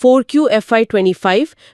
4Q FY25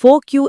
4Q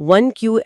1Q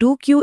2Q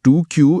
2Q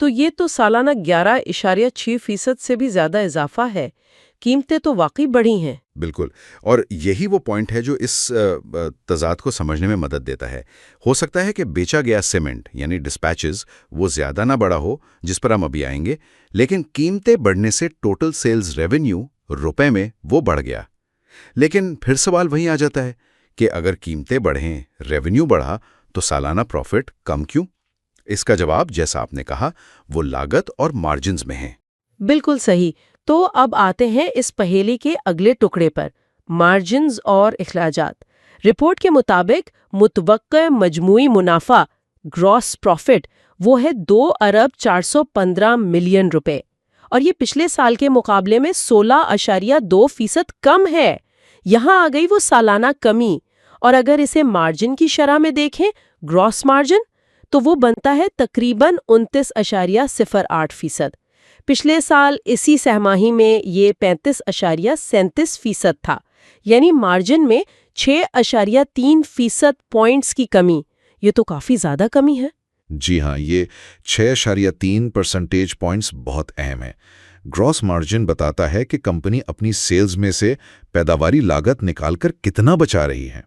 تو یہ تو سالانہ 11.6% سے بھی زیادہ اضافہ ہے. قیمتیں تو واقعی بڑھی ہیں. بالکل، اور یہی وہ پوائنٹ ہے جو اس تضاد کو سمجھنے میں مدد دیتا ہے. ہو سکتا ہے کہ بیچا گیا سیمنٹ یعنی ڈسپیچز وہ زیادہ نہ بڑا ہو جس پر ہم ابھی آئیں گے، لیکن قیمتیں بڑھنے سے ٹوٹل سیلز ریونیو روپے میں وہ بڑھ گیا. لیکن پھر سوال وہی آ جاتا ہے کہ اگر قیمتیں بڑھیں، ریونیو بڑھا تو سالانہ پروفٹ کم کیوں؟ اس کا جواب جیسا آپ نے کہا وہ لاگت اور مارجنز میں ہے. بالکل صحیح. تو اب آتے ہیں اس پہیلی کے اگلے ٹکڑے پر، مارجنز اور اخراجات. رپورٹ کے مطابق متوقع مجموعی منافع گراس پروفٹ وہ ہے 2.415 ارب روپے، اور یہ پچھلے سال کے مقابلے میں 16.2% کم ہے. یہاں آ گئی وہ سالانہ کمی. اور اگر اسے مارجن کی شرح میں دیکھیں، گراس مارجن، تو وہ بنتا ہے تقریباً 29.08%. پچھلے سال اسی سہماہی میں یہ 35.37% تھا، یعنی مارجن میں 6.3% پوائنٹس کی کمی. یہ تو کافی زیادہ کمی ہے. جی ہاں، یہ 6.3 پرسنٹیج پوائنٹس بہت اہم ہے. گراس مارجن بتاتا ہے کہ کمپنی اپنی سیلز میں سے پیداواری لاگت نکال کر کتنا بچا رہی ہے.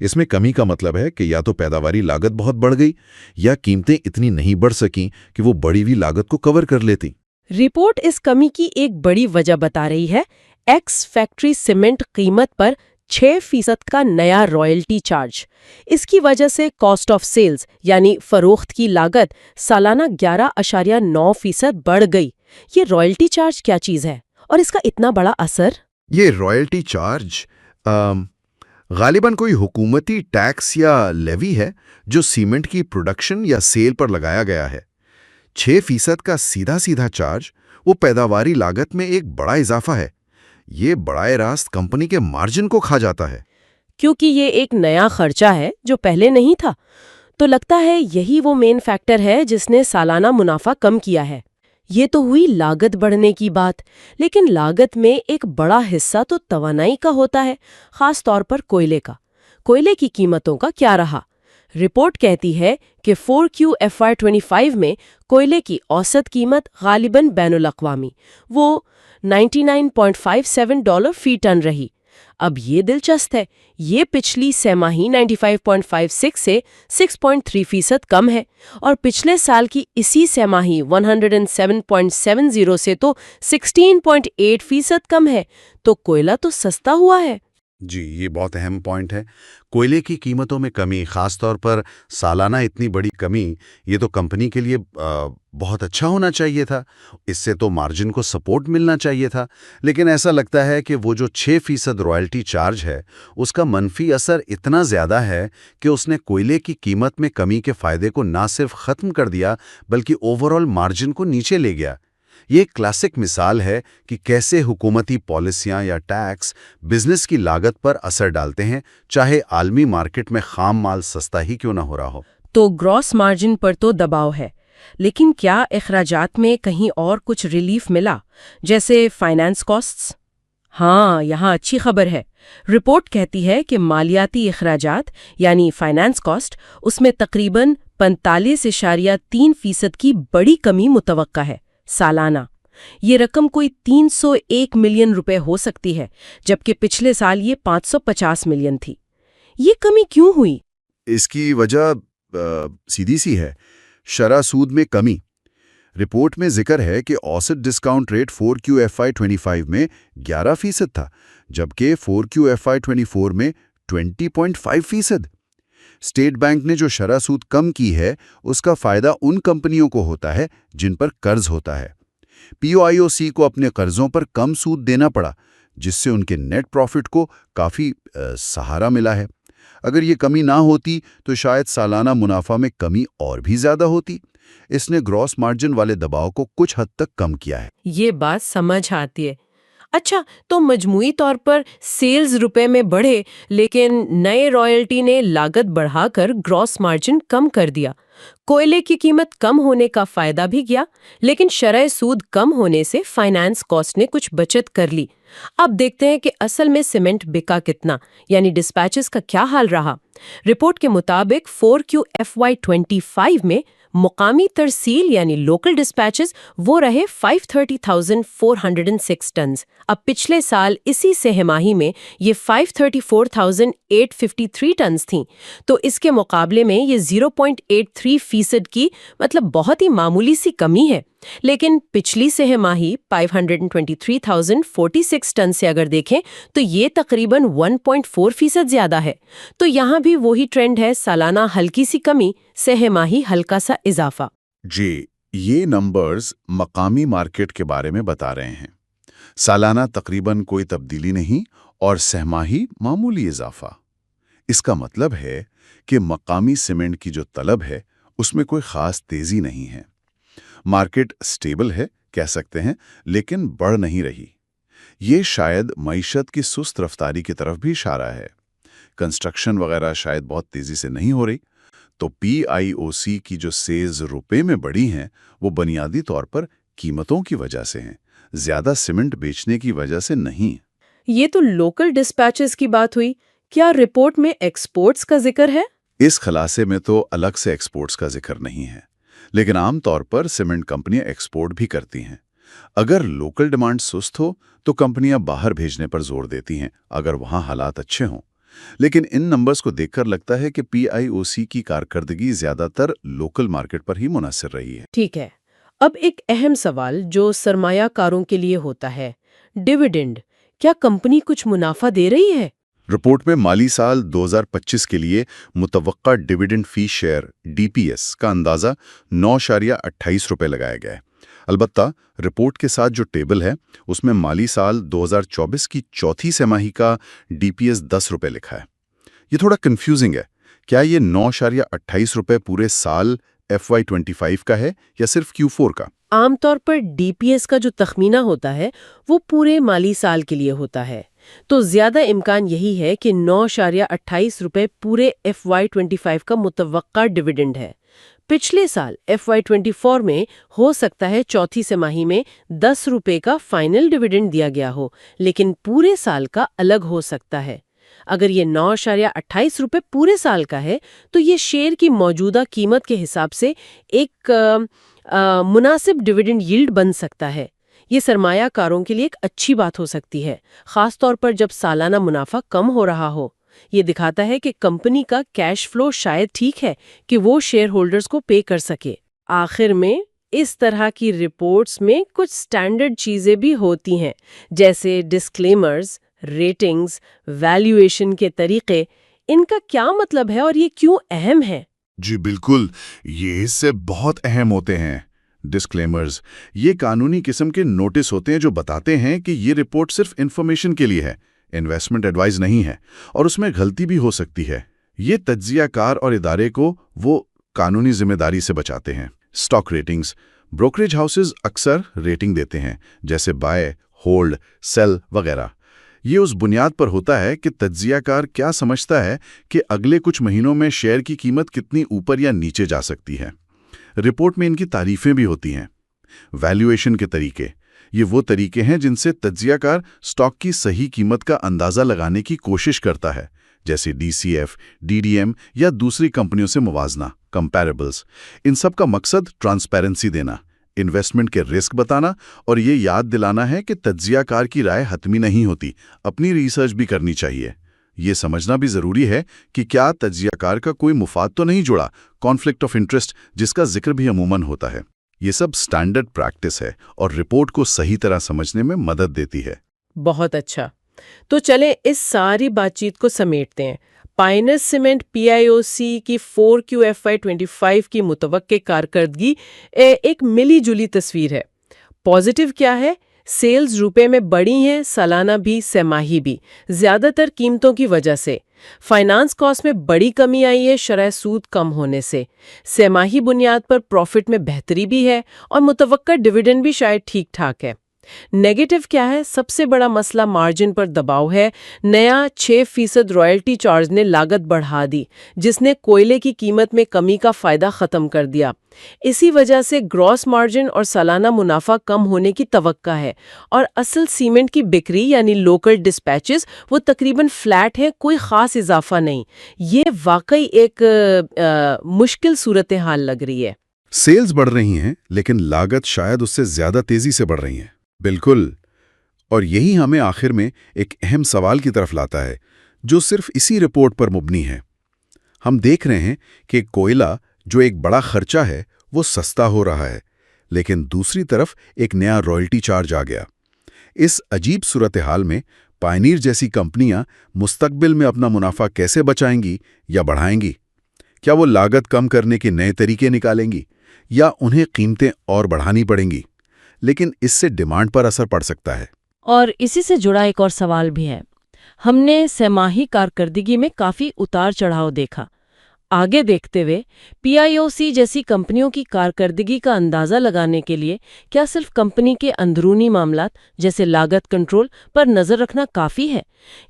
اس میں کمی کا مطلب ہے کہ یا تو پیداواری لاگت بہت بڑھ گئی یا قیمتیں اتنی نہیں بڑھ سکیں کہ وہ بڑھی ہوئی لاگت کو کور کر لیتی. رپورٹ اس کمی کی ایک بڑی وجہ بتا رہی ہے ایکس فیکٹری سیمنٹ قیمت پر 6% کا نیا رائلٹی چارج. اس کی وجہ سے کاسٹ آف سیلز یعنی فروخت کی لاگت سالانہ 11.9% بڑھ گئی. یہ رائلٹی چارج کیا چیز ہے اور اس کا اتنا بڑا اثر؟ یہ رائلٹی چارج غالباً کوئی حکومتی ٹیکس یا لیوی ہے جو سیمنٹ کی پروڈکشن یا سیل پر لگایا گیا ہے. 6% کا سیدھا سیدھا چارج وہ پیداواری لاگت میں ایک بڑا اضافہ ہے. یہ براہ راست کمپنی کے مارجن کو کھا جاتا ہے. کیونکہ یہ ایک نیا خرچہ ہے جو پہلے نہیں تھا. تو لگتا ہے یہی وہ مین فیکٹر ہے جس نے سالانہ منافع کم کیا ہے. یہ تو ہوئی لاگت بڑھنے کی بات، لیکن لاگت میں ایک بڑا حصہ تو توانائی کا ہوتا ہے، خاص طور پر کوئلے کا. کوئلے کی قیمتوں کا کیا رہا؟ رپورٹ کہتی ہے کہ 4Q FY25 میں کوئلے کی اوسط قیمت غالباً بین الاقوامی وہ $99.57 فی ٹن رہی. اب یہ دلچسپ ہے، یہ پچھلی سہ-ماہی 95.56 سے 6.3% کم ہے، اور پچھلے سال کی اسی سہ-ماہی 107.70 سے تو 16.8% کم ہے. تو کوئلہ تو سستا ہوا ہے. جی، یہ بہت اہم پوائنٹ ہے. کوئلے کی قیمتوں میں کمی، خاص طور پر سالانہ اتنی بڑی کمی، یہ تو کمپنی کے لیے بہت اچھا ہونا چاہیے تھا. اس سے تو مارجن کو سپورٹ ملنا چاہیے تھا. لیکن ایسا لگتا ہے کہ وہ جو 6% رائلٹی چارج ہے اس کا منفی اثر اتنا زیادہ ہے کہ اس نے کوئلے کی قیمت میں کمی کے فائدے کو نہ صرف ختم کر دیا بلکہ اوورآل مارجن کو نیچے لے گیا. یہ ایک کلاسک مثال ہے کہ کیسے حکومتی پالیسیاں یا ٹیکس بزنس کی لاگت پر اثر ڈالتے ہیں، چاہے عالمی مارکیٹ میں خام مال سستا ہی کیوں نہ ہو رہا ہو. تو گراس مارجن پر تو دباؤ ہے، لیکن کیا اخراجات میں کہیں اور کچھ ریلیف ملا، جیسے فائنانس کاسٹس؟ ہاں، یہاں اچھی خبر ہے. رپورٹ کہتی ہے کہ مالیاتی اخراجات یعنی فائنانس کاسٹ، اس میں تقریباً 45.3% کی بڑی کمی متوقع ہے سالانہ. یہ رقم کوئی 301 ملین روپے ہو سکتی ہے، جبکہ پچھلے سال یہ 550 ملین تھی. یہ کمی کیوں ہوئی؟ اس کی وجہ سیدھی سی ہے، شرح سود میں کمی. رپورٹ میں ذکر ہے کہ اوسط ڈسکاؤنٹ ریٹ 4Q FY25 میں 11% تھا، جبکہ 4Q FY24 میں 20.5%. اسٹیٹ بینک نے جو شرح سود کم کی ہے اس کا فائدہ ان کمپنیوں کو ہوتا ہے جن پر قرض ہوتا ہے. POIOC کو اپنے قرضوں پر کم سود دینا پڑا، جس سے ان کے نیٹ پروفٹ کو کافی سہارا ملا ہے. اگر یہ کمی نہ ہوتی تو شاید سالانہ منافع میں کمی اور بھی زیادہ ہوتی. اس نے گراس مارجن والے دباؤ کو کچھ حد تک کم کیا ہے. یہ بات سمجھ آتی ہے. اچھا، تو مجموعی طور پر سیلز روپے میں بڑھے، لیکن نئے رائلٹی نے لاگت بڑھا کر گراس مارجن کم کر دیا. کوئلے کی قیمت کم ہونے کا فائدہ بھی گیا، لیکن شرح سود کم ہونے سے فائنانس کاسٹ نے کچھ بچت کر لی. اب دیکھتے ہیں کہ اصل میں سیمنٹ بکا کتنا، یعنی ڈسپیچز کا کیا حال رہا. رپورٹ کے مطابق 4Q FY25 میں مقامی ترسیل یعنی لوکل ڈسپیچز وہ رہے 530,406 ٹنز. اب پچھلے سال اسی سہ ماہی میں یہ 534,853 ٹنز تھیں، تو اس کے مقابلے میں یہ 0.83% کی مطلب بہت ہی معمولی سی کمی ہے. لیکن پچھلی سہ ماہی 523,046 ٹن سے اگر دیکھیں تو یہ تقریباً 1.4% زیادہ ہے. تو یہاں بھی وہی ٹرینڈ ہے، سالانہ ہلکی سی کمی، سہ ماہی ہلکا سا اضافہ. جی، یہ نمبرز مقامی مارکیٹ کے بارے میں بتا رہے ہیں. سالانہ تقریباً کوئی تبدیلی نہیں اور سہ ماہی معمولی اضافہ. اس کا مطلب ہے کہ مقامی سیمنٹ کی جو طلب ہے اس میں کوئی خاص تیزی نہیں ہے. مارکیٹ سٹیبل ہے کہہ سکتے ہیں، لیکن بڑھ نہیں رہی. یہ شاید معیشت کی سست رفتاری کی طرف بھی اشارہ ہے. کنسٹرکشن وغیرہ شاید بہت تیزی سے نہیں ہو رہی. تو PIOC کی جو سیلز روپے میں بڑھی ہیں وہ بنیادی طور پر قیمتوں کی وجہ سے ہیں، زیادہ سیمنٹ بیچنے کی وجہ سے نہیں. یہ تو لوکل ڈسپیچز کی بات ہوئی. کیا رپورٹ میں ایکسپورٹس کا ذکر ہے؟ اس خلاصے میں تو الگ سے ایکسپورٹس کا ذکر نہیں ہے، لیکن عام طور پر سیمنٹ کمپنیاں ایکسپورٹ بھی کرتی ہیں. اگر لوکل ڈیمانڈ سست ہو تو کمپنیاں باہر بھیجنے پر زور دیتی ہیں اگر وہاں حالات اچھے ہوں. لیکن ان نمبرز کو دیکھ کر لگتا ہے کہ PIOC کی کارکردگی زیادہ تر لوکل مارکیٹ پر ہی منحصر رہی ہے. ٹھیک ہے. اب ایک اہم سوال جو سرمایہ کاروں کے لیے ہوتا ہے، ڈیویڈنڈ. کیا کمپنی کچھ منافع دے رہی ہے؟ رپورٹ میں مالی سال 2025 کے لیے متوقع ڈیویڈنڈ فی شیئر DPS کا اندازہ 9.28 روپے لگایا گیا ہے. البتہ رپورٹ کے ساتھ جو ٹیبل ہے اس میں مالی سال 2024 کی چوتھی سہ ماہی کا DPS 10 روپے لکھا ہے. یہ تھوڑا کنفیوزنگ ہے. کیا یہ 9.28 روپے پورے سال FY25 کا ہے یا صرف Q4 کا؟ عام طور پر DPS کا جو تخمینہ ہوتا ہے وہ پورے مالی سال کے لیے ہوتا ہے. تو زیادہ امکان یہی ہے کہ 9.28 روپے پورے FY25 کا متوقع ڈیویڈنڈ ہے. پچھلے سال FY24 میں ہو سکتا ہے چوتھی سہ ماہی میں 10 روپے کا فائنل ڈیویڈنڈ دیا گیا ہو، لیکن پورے سال کا الگ ہو سکتا ہے. اگر یہ 9.28 روپے پورے سال کا ہے تو یہ شیئر کی موجودہ قیمت کے حساب سے ایک مناسب ڈیویڈنڈ ییلڈ بن سکتا ہے. یہ سرمایہ کاروں کے لیے ایک اچھی بات ہو سکتی ہے، خاص طور پر جب سالانہ منافع کم ہو رہا ہو. یہ دکھاتا ہے کہ کمپنی کا کیش فلو شاید ٹھیک ہے کہ وہ شیئر ہولڈرز کو پے کر سکے. آخر میں اس طرح کی رپورٹس میں کچھ سٹینڈرڈ چیزیں بھی ہوتی ہیں، جیسے ڈسکلیمرز، ریٹنگز، ویلیویشن کے طریقے. ان کا کیا مطلب ہے اور یہ کیوں اہم ہے؟ جی بالکل، یہ حصے بہت اہم ہوتے ہیں. ڈسکلیمرز یہ قانونی قسم کے نوٹس ہوتے ہیں جو بتاتے ہیں کہ یہ رپورٹ صرف انفارمیشن کے لیے ہے، انویسٹمنٹ ایڈوائز نہیں ہے، اور اس میں غلطی بھی ہو سکتی ہے. یہ تجزیہ کار اور ادارے کو وہ قانونی ذمہ داری سے بچاتے ہیں. اسٹاک ریٹنگز بروکریج ہاؤسز اکثر ریٹنگ دیتے ہیں، جیسے بائے، ہولڈ، سیل وغیرہ. یہ اس بنیاد پر ہوتا ہے کہ تجزیہ کار کیا سمجھتا ہے کہ اگلے کچھ مہینوں میں شیئر کی قیمت کتنی اوپر یا نیچے جا سکتی ہے. رپورٹ میں ان کی تعریفیں بھی ہوتی ہیں. ویلیویشن کے طریقے یہ وہ طریقے ہیں جن سے تجزیہ کار سٹاک کی صحیح قیمت کا اندازہ لگانے کی کوشش کرتا ہے، جیسے DCF، DDM یا دوسری کمپنیوں سے موازنہ، کمپیریبلز. ان سب کا مقصد ٹرانسپیرنسی دینا، انویسٹمنٹ کے رسک بتانا اور یہ یاد دلانا ہے کہ تجزیہ کار کی رائے حتمی نہیں ہوتی، اپنی ریسرچ بھی کرنی چاہیے. یہ سمجھنا بھی ضروری ہے کہ کیا تجزیہ کار کا کوئی مفاد تو نہیں جڑا، کانفلکٹ آف انٹرسٹ جس کا ذکر بھی عموماً ہوتا ہے. یہ سب سٹینڈرڈ پریکٹس ہے اور رپورٹ کو صحیح طرح سمجھنے میں مدد دیتی ہے. بہت اچھا. تو چلیں اس ساری بات چیت کو سمیٹتے ہیں. پائنر سیمنٹ PIOC کی 4Q FY25 کی متوقع کارکردگی ایک ملی جلی تصویر ہے. پازیٹیو کیا ہے؟ سیلز روپے میں بڑھی ہیں، سالانہ بھی سہ ماہی بھی، زیادہ تر قیمتوں کی وجہ سے. فائنانس کاسٹ میں بڑی کمی آئی ہے شرح سود کم ہونے سے. سہ ماہی بنیاد پر پروفٹ میں بہتری بھی ہے اور متوقع ڈیویڈنڈ بھی شاید ٹھیک ٹھاک ہے. نیگیٹو کیا ہے؟ سب سے بڑا مسئلہ مارجن پر دباؤ ہے. نیا 6% رائلٹی چارج نے لاگت بڑھا دی، جس نے کوئلے کی قیمت میں کمی کا فائدہ ختم کر دیا. اسی وجہ سے گراس مارجن اور سالانہ منافع کم ہونے کی توقع ہے، اور اصل سیمنٹ کی بکری یعنی لوکل ڈسپیچز وہ تقریباً فلیٹ ہے، کوئی خاص اضافہ نہیں. یہ واقعی ایک مشکل صورتحال لگ رہی ہے. سیلز بڑھ رہی ہیں لیکن لاگت شاید اس سے زیادہ تیزی سے بڑھ رہی ہیں۔ بالکل، اور یہی ہمیں آخر میں ایک اہم سوال کی طرف لاتا ہے جو صرف اسی رپورٹ پر مبنی ہے۔ ہم دیکھ رہے ہیں کہ کوئلہ جو ایک بڑا خرچہ ہے وہ سستا ہو رہا ہے، لیکن دوسری طرف ایک نیا رائلٹی چارج آ گیا۔ اس عجیب صورتحال میں پائنیر جیسی کمپنیاں مستقبل میں اپنا منافع کیسے بچائیں گی یا بڑھائیں گی؟ کیا وہ لاگت کم کرنے کے نئے طریقے نکالیں گی یا انہیں قیمتیں اور بڑھانی پڑیں گی؟ لیکن اس سے ڈیمانڈ پر اثر پڑ سکتا ہے۔ اور اسی سے جڑا ایک اور سوال بھی ہے۔ ہم نے سہ ماہی کارکردگی میں کافی اتار چڑھاؤ دیکھا۔ آگے دیکھتے ہوئے PIOC جیسی کمپنیوں کی کارکردگی کا اندازہ لگانے کے لیے کیا صرف کمپنی کے اندرونی معاملات جیسے لاگت کنٹرول پر نظر رکھنا کافی ہے،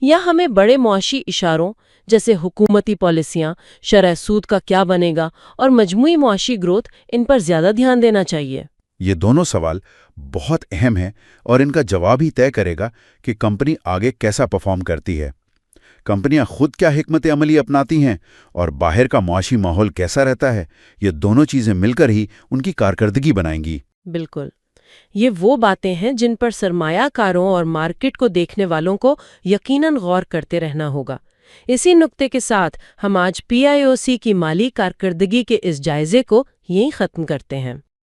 یا ہمیں بڑے معاشی اشاروں جیسے حکومتی پالیسیاں، شرح سود کا کیا بنے گا اور مجموعی معاشی گروتھ ان پر زیادہ دھیان دینا چاہیے؟ یہ دونوں سوال بہت اہم ہیں اور ان کا جواب ہی طے کرے گا کہ کمپنی آگے کیسا پرفارم کرتی ہے۔ کمپنیاں خود کیا حکمت عملی اپناتی ہیں اور باہر کا معاشی ماحول کیسا رہتا ہے، یہ دونوں چیزیں مل کر ہی ان کی کارکردگی بنائیں گی۔ بالکل، یہ وہ باتیں ہیں جن پر سرمایہ کاروں اور مارکیٹ کو دیکھنے والوں کو یقیناً غور کرتے رہنا ہوگا۔ اسی نقطے کے ساتھ ہم آج PIOC کی مالی کارکردگی کے اس جائزے کو یہیں ختم کرتے ہیں۔